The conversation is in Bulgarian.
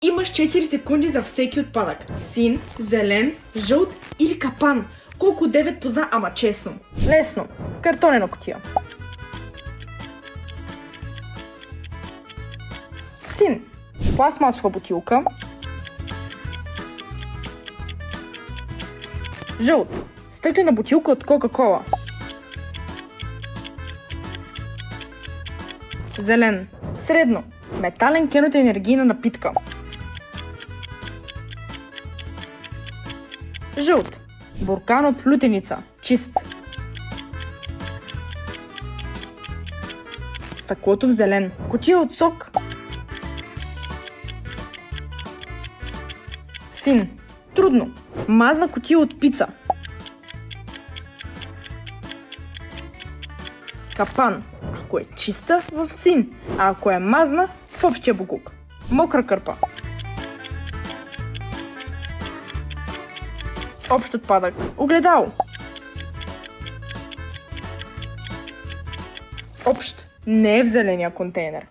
Имаш 4 секунди за всеки отпадък. Син, зелен, жълт или капан. Колко 9 позна, ама честно. Лесно. Картонена кутия. Син. Пластмасова бутилка. Жълт. Стъклена бутилка от Кока-кола. Зелен. Средно. Метален кен от енергийна напитка. Жълт. Буркан от лютеница. Чист. Стъклото в зелен. Кутия от сок. Син. Трудно. Мазна кутия от пица. Капан. Ако е чиста, в син, а ако е мазна, в общия букук. Мокра кърпа. Общ отпадък. Огледало. Общ. Не е в зеления контейнер.